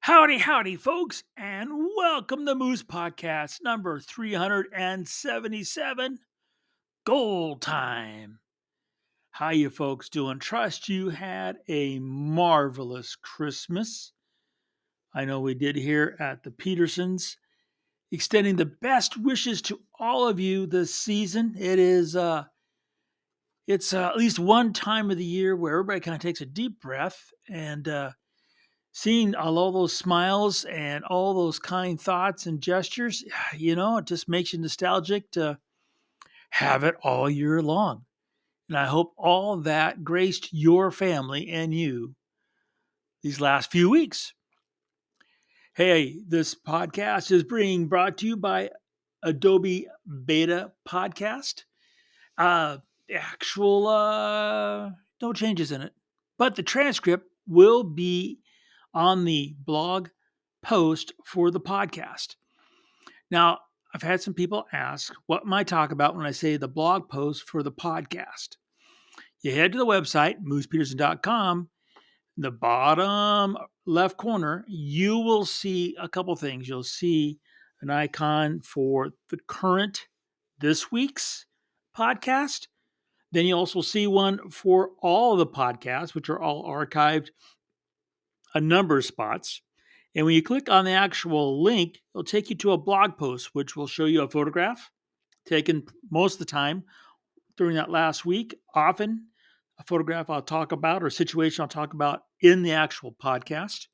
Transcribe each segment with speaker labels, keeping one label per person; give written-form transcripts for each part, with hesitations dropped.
Speaker 1: Howdy, howdy, folks, and welcome to Moose Podcast number 377, Gold Time. How you folks doing? Trust you had a marvelous Christmas. I know we did here at the Petersons, extending the best wishes to all of you this season. It's at least one time of the year where everybody kind of takes a deep breath and seeing all those smiles and all those kind thoughts and gestures, it just makes you nostalgic to have it all year long. And I hope all that graced your family and you these last few weeks. Hey, this podcast is being brought to you by Adobe Beta Podcast. The actual, no changes in it, but the transcript will be on the blog post for the podcast. Now, I've had some people ask, what am I talk about when I say the blog post for the podcast? You head to the website, moosepeterson.com. In the bottom left corner, you will see a couple things. You'll see an icon for the current, this week's podcast. Then you also see one for all the podcasts, which are all archived a number of spots. And when you click on the actual link, it'll take you to a blog post, which will show you a photograph taken most of the time during that last week. Often a photograph I'll talk about or a situation I'll talk about in the actual podcast.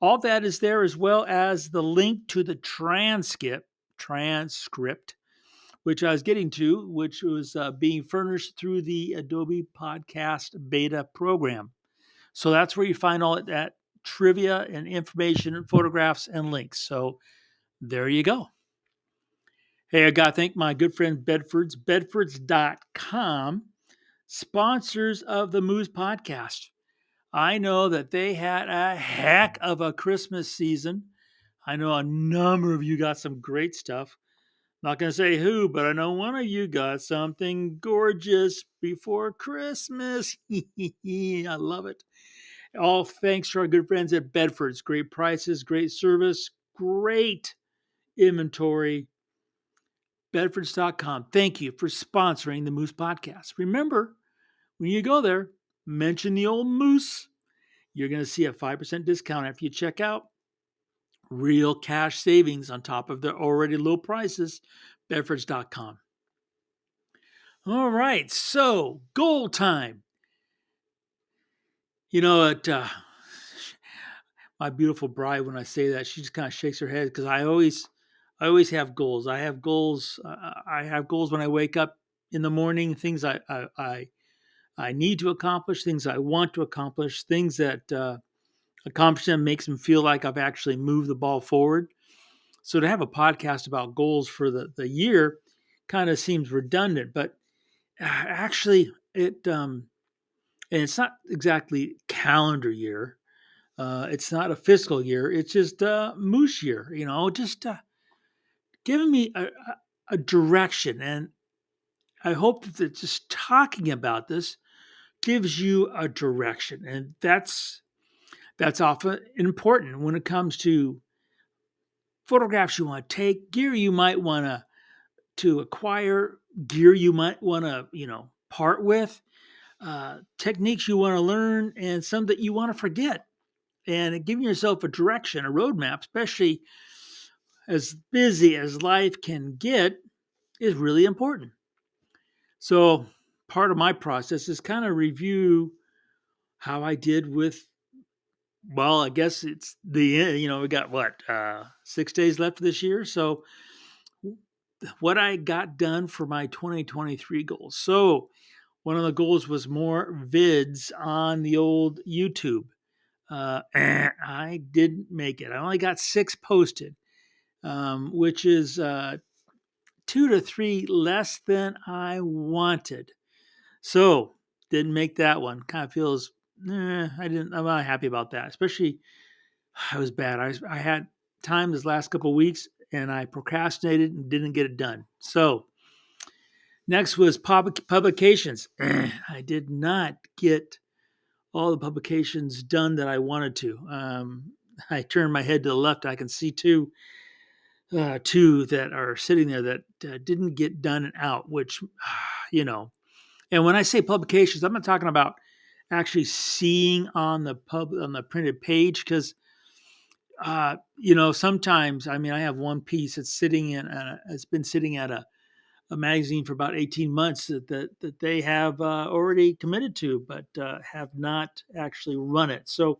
Speaker 1: All that is there, as well as the link to the transcript, which I was getting to, which was being furnished through the Adobe Podcast Beta program. So that's where you find all that trivia and information and photographs and links. So there you go. Hey, I got to thank my good friend Bedfords.com, sponsors of the Moose Podcast. I know that they had a heck of a Christmas season. I know a number of you got some great stuff. Not going to say who, but I know one of you got something gorgeous before Christmas. I love it. All thanks to our good friends at Bedford's. Great prices, great service, great inventory. Bedfords.com. Thank you for sponsoring the Moose Podcast. Remember, when you go there, mention the old Moose. You're going to see a 5% discount after you check out. Real cash savings on top of their already low prices. Bedfords.com. All right, so goal time. My beautiful bride, when I say that, she just kind of shakes her head because I always have goals. I have goals. I have goals when I wake up in the morning. Things I need to accomplish. Things I want to accomplish. Things that accomplish them makes them feel like I've actually moved the ball forward. So to have a podcast about goals for the year kind of seems redundant, but actually and it's not exactly calendar year. It's not a fiscal year. It's just moose year, just giving me a direction. And I hope that just talking about this gives you a direction. And that's often important when it comes to photographs you want to take, gear you might want to acquire, gear you might want to, part with, techniques you want to learn, and some that you want to forget. And giving yourself a direction, a roadmap, especially as busy as life can get, is really important. So, part of my process is kind of review how I did with, well, I guess it's we got what, 6 days left of this year. So, what I got done for my 2023 goals. So, one of the goals was more vids on the old YouTube. I didn't make it. I only got 6 posted, which is 2 to 3 less than I wanted. So didn't make that one. Kind of feels, I'm not happy about that. Especially, I was bad. I had time this last couple of weeks and I procrastinated and didn't get it done. So next was publications. I did not get all the publications done that I wanted to. I turn my head to the left, I can see two that are sitting there that didn't get done and out, which, you know, and when I say publications, I'm not talking about actually seeing on the printed page because sometimes I mean I have one piece that's sitting it's been sitting at a magazine for about 18 months that they have already committed to, but have not actually run it. So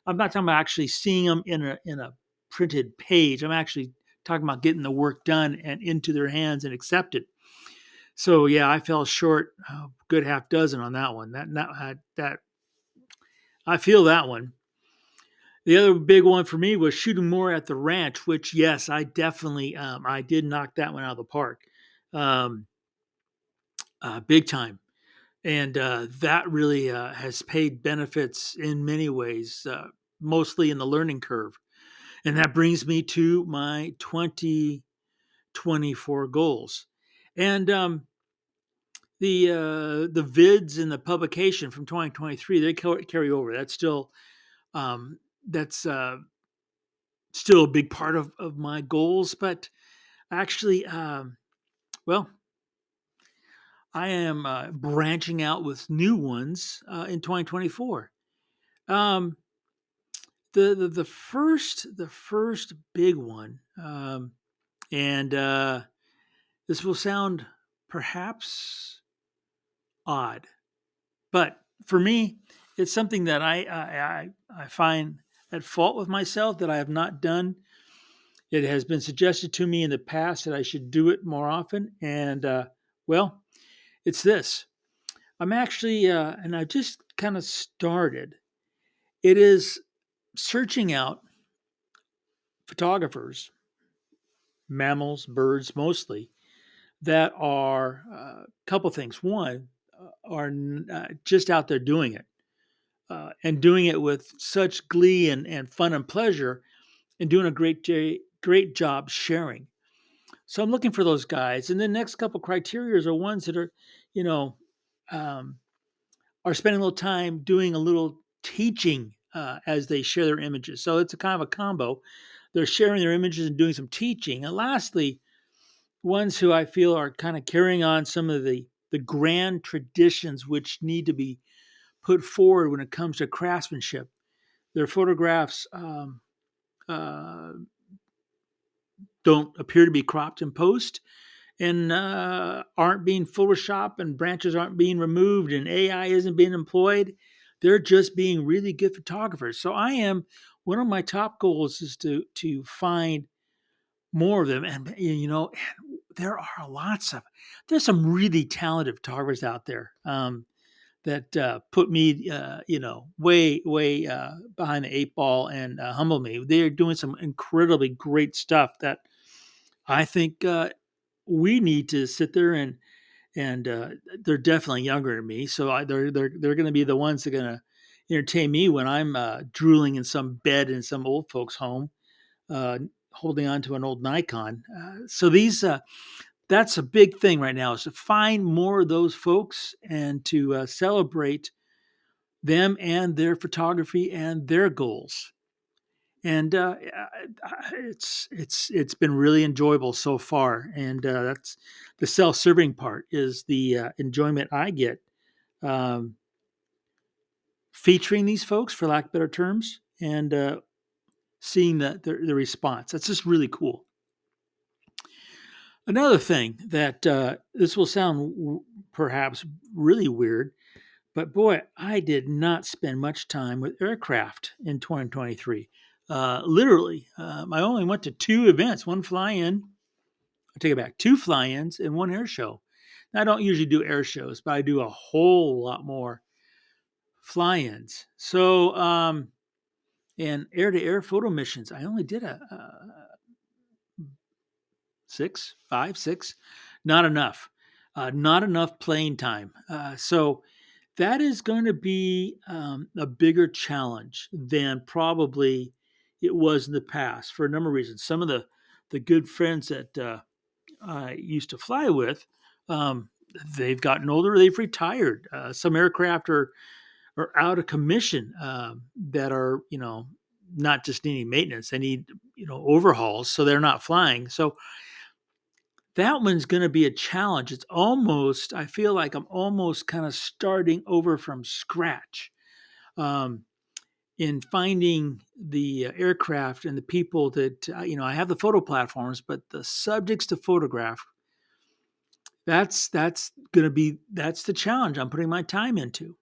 Speaker 1: I'm not talking about actually seeing them in a printed page. I'm actually talking about getting the work done and into their hands and accepted. So yeah, I fell short a good half dozen on that one. That I feel that one. The other big one for me was shooting more at the ranch, which yes, I definitely I did knock that one out of the park, um, big time, and that really has paid benefits in many ways, mostly in the learning curve. And that brings me to my 2024 goals, and the vids and the publication from 2023 they carry over. That's um, that's still a big part of my goals, but actually, well, I am branching out with new ones in 2024. Um, the first big one, and this will sound perhaps odd, but for me, it's something that I find at fault with myself that I have not done. It has been suggested to me in the past that I should do it more often, and well, it's this. I'm actually, and I just kind of started. It is searching out photographers, mammals, birds mostly, that are a couple things. One, are just out there doing it and doing it with such glee and fun and pleasure and doing a great job sharing. So I'm looking for those guys. And the next couple criteria are ones that are, you know, um, are spending a little time doing a little teaching as they share their images. So it's a kind of a combo. They're sharing their images and doing some teaching. And lastly, ones who I feel are kind of carrying on some of the grand traditions which need to be put forward when it comes to craftsmanship. Their photographs uh, don't appear to be cropped in post and aren't being photoshopped and branches aren't being removed and AI isn't being employed. They're just being really good photographers. So I am one of my top goals is to find more of them, and there are lots of there's some really talented photographers out there that put me way behind the eight ball and humble me. They are doing some incredibly great stuff that I think we need to sit there and they're definitely younger than me, so they're going to be the ones that are going to entertain me when I'm drooling in some bed in some old folks' home, uh, holding on to an old Nikon. So these that's a big thing right now is to find more of those folks and to celebrate them and their photography and their goals. And it's been really enjoyable so far, and that's the self-serving part is the enjoyment I get um, featuring these folks, for lack of better terms, and seeing the response. That's just really cool. Another thing that this will sound perhaps really weird, but boy, I did not spend much time with aircraft in 2023. Literally, I only went to two events, one fly-in. I take it back, two fly-ins and one air show. Now, I don't usually do air shows, but I do a whole lot more fly-ins. So, and air-to-air photo missions, I only did a six, five, six, not enough, not enough playing time. So that is going to be a bigger challenge than probably it was in the past for a number of reasons. Some of the good friends that I used to fly with, um, they've gotten older, they've retired. Some aircraft are out of commission that are not just needing maintenance, they need, overhauls, so they're not flying. So that one's going to be a challenge. It's almost, I feel like I'm almost kind of starting over from scratch. Um, in finding the aircraft and the people that I have the photo platforms, but the subjects to photograph, that's the challenge I'm putting my time into.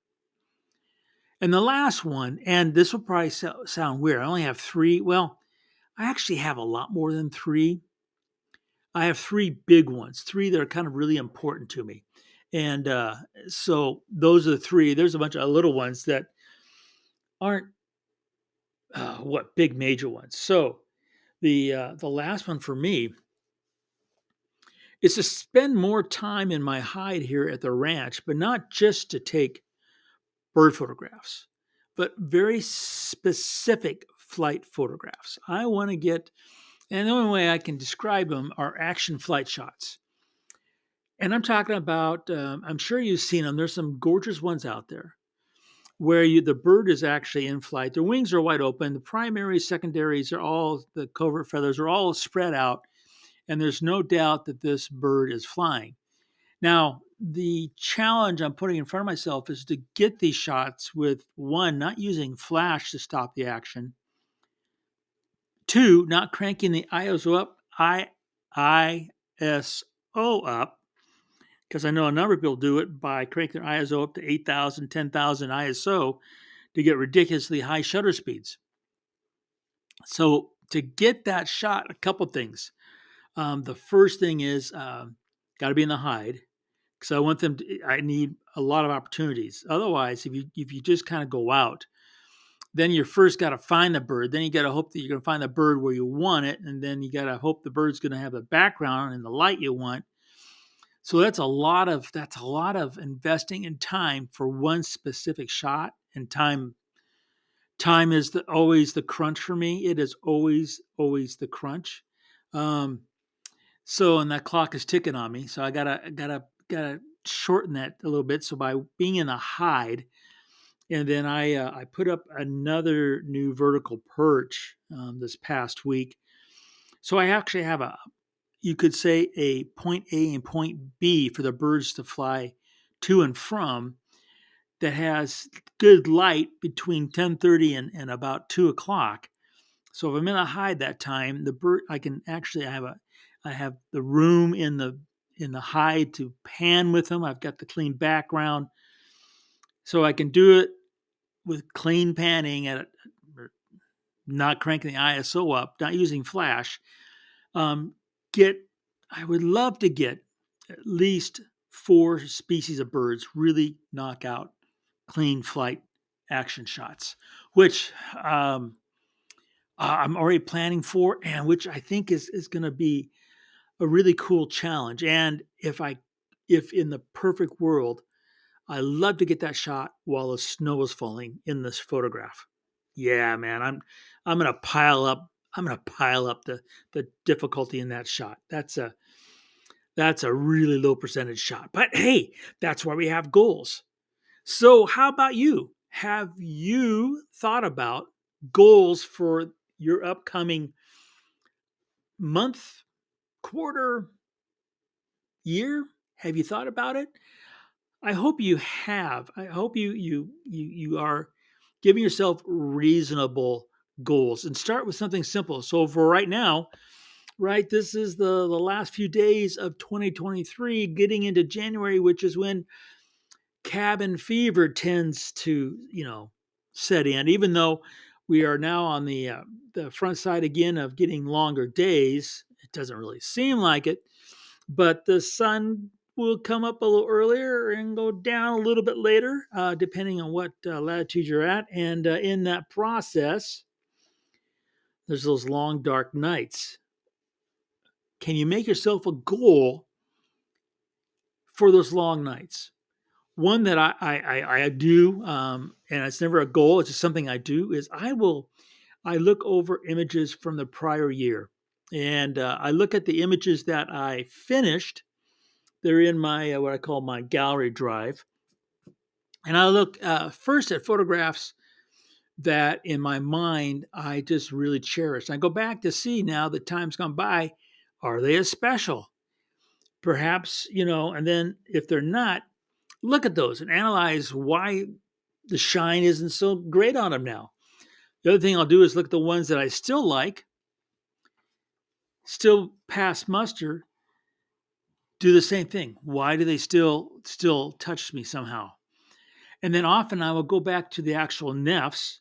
Speaker 1: And the last one, and this will probably sound weird, I only have three. Well, I actually have a lot more than three. I have three big ones, three that are kind of really important to me. And so those are the three. There's a bunch of little ones that aren't what big major ones. So the last one for me is to spend more time in my hide here at the ranch, but not just to take bird photographs, but very specific flight photographs. I want to get, and the only way I can describe them are action flight shots. And I'm talking about, I'm sure you've seen them. There's some gorgeous ones out there where the bird is actually in flight. The wings are wide open. The primaries, secondaries are all, the covert feathers are all spread out. And there's no doubt that this bird is flying. Now, the challenge I'm putting in front of myself is to get these shots with one, not using flash to stop the action. Two, not cranking the ISO up, because I know a number of people do it by cranking their ISO up to 8,000, 10,000 ISO to get ridiculously high shutter speeds. So to get that shot, a couple things. The first thing is got to be in the hide, because I want them to, I need a lot of opportunities. Otherwise, if you just kind of go out, then you first got to find the bird. Then you got to hope that you're going to find the bird where you want it, and then you got to hope the bird's going to have the background and the light you want. So that's a lot of investing in time for one specific shot. And time is always the crunch for me. It is always the crunch. Um, so and that clock is ticking on me. So I gotta shorten that a little bit. So by being in a hide, and then I put up another new vertical perch this past week. So I actually have you could say a point A and point B for the birds to fly to and from, that has good light between 10:30 and about 2 o'clock. So if I'm in a hide that time, the bird I can actually I have the room in the hide to pan with them. I've got the clean background, so I can do it with clean panning at not cranking the ISO up, not using flash. Um, get I would love to get at least four species of birds really knock out clean flight action shots, which I'm already planning for, and which I think is going to be a really cool challenge. And if in the perfect world, I love to get that shot while the snow is falling in this photograph. Yeah, man, I'm gonna pile up. I'm gonna pile up the difficulty in that shot. That's a really low percentage shot. But hey, that's why we have goals. So, how about you? Have you thought about goals for your upcoming month, quarter, year? Have you thought about it? I hope you have. I hope you are giving yourself reasonable goals, and start with something simple. So for right now, right, this is the last few days of 2023, getting into January, which is when cabin fever tends to, set in. Even though we are now on the front side again of getting longer days, it doesn't really seem like it, but the sun will come up a little earlier and go down a little bit later, depending on what latitude you're at. And in that process, there's those long, dark nights. Can you make yourself a goal for those long nights? One that I do, and it's never a goal, it's just something I do, is I look over images from the prior year. And I look at the images that I finished. They're in my what I call my gallery drive. And I look first at photographs that in my mind I just really cherish. I go back to see now that time's gone by, are they as special? Perhaps, and then if they're not, look at those and analyze why the shine isn't so great on them now. The other thing I'll do is look at the ones that I still like, still pass muster, do the same thing. Why do they still touch me somehow? And then often I will go back to the actual nefs,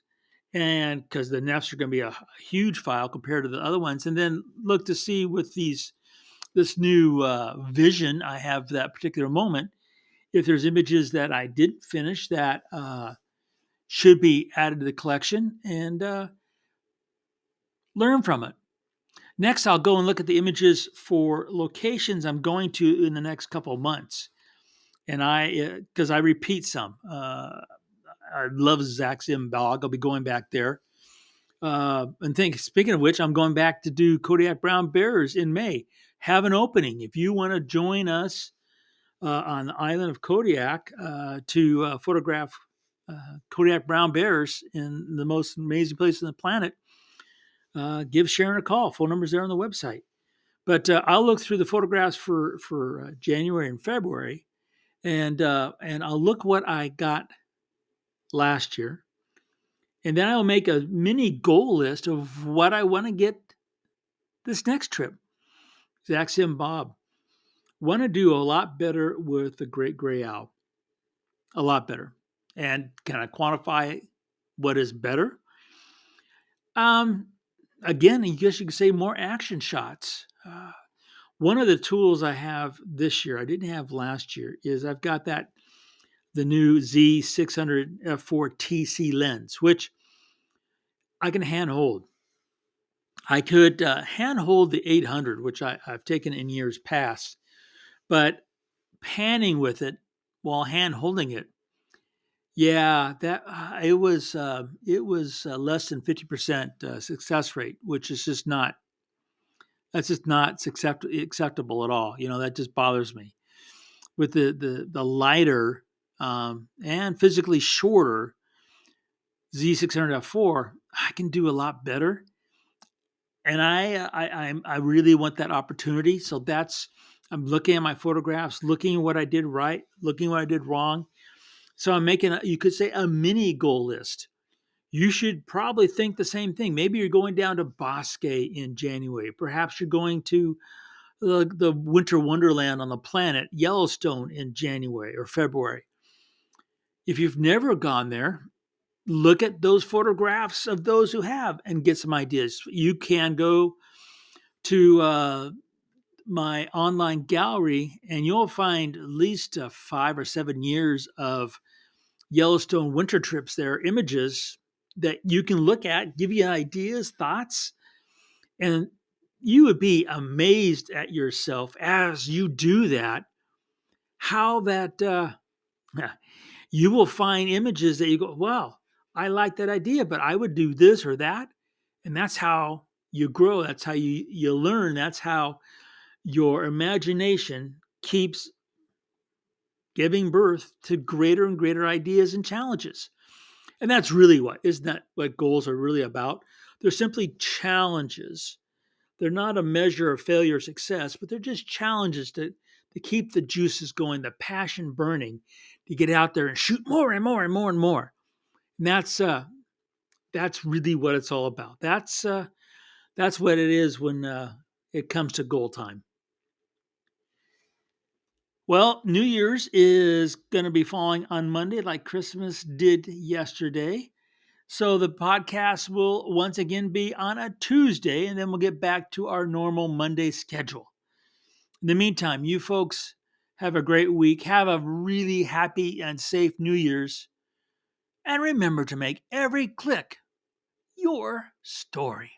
Speaker 1: and because the nefs are going to be a huge file compared to the other ones, and then look to see with this new vision I have for that particular moment, if there's images that I didn't finish that should be added to the collection, and learn from it. Next, I'll go and look at the images for locations I'm going to in the next couple of months. And because I repeat some. I love Zaxim Bog. I'll be going back there. Speaking of which, I'm going back to do Kodiak Brown Bears in May. Have an opening. If you want to join us on the island of Kodiak to photograph Kodiak Brown Bears in the most amazing place on the planet, give Sharon a call. Phone number's there on the website. But I'll look through the photographs for January and February, and I'll look what I got last year, and then I'll make a mini goal list of what I want to get this next trip. Zaxim Bob, want to do a lot better with the great gray owl, a lot better. And can I quantify what is better? Again, I guess you could say more action shots. One of the tools I have this year, I didn't have last year, is I've got the new Z600 f4 TC lens, which I can hand hold. I could hand hold the 800, which I've taken in years past, but panning with it while hand holding it, yeah, that it was less than 50% success rate, which is just not that's just not acceptable at all. That just bothers me. With the lighter and physically shorter Z600F4, I can do a lot better, and I really want that opportunity. So I'm looking at my photographs, looking at what I did right, looking at what I did wrong. So I'm making you could say a mini goal list. You should probably think the same thing. Maybe you're going down to Bosque in January. Perhaps you're going to the winter wonderland on the planet, Yellowstone, in January or February. If you've never gone there, look at those photographs of those who have and get some ideas. You can go to my online gallery and you'll find at least 5 or 7 years of Yellowstone winter trips there, images that you can look at, give you ideas, thoughts, and you would be amazed at yourself as you do that, how that you will find images that you go, wow, I like that idea, but I would do this or that. And that's how you grow. That's how you learn. That's how your imagination keeps giving birth to greater and greater ideas and challenges. And that's really isn't that what goals are really about? They're simply challenges. They're not a measure of failure or success, but they're just challenges to keep the juices going, the passion burning, to get out there and shoot more and more and more and more. And that's really what it's all about. That's what it is when it comes to goal time. Well, New Year's is going to be falling on Monday, like Christmas did yesterday. So the podcast will once again be on a Tuesday, and then we'll get back to our normal Monday schedule. In the meantime, you folks have a great week. Have a really happy and safe New Year's. And remember to make every click your story.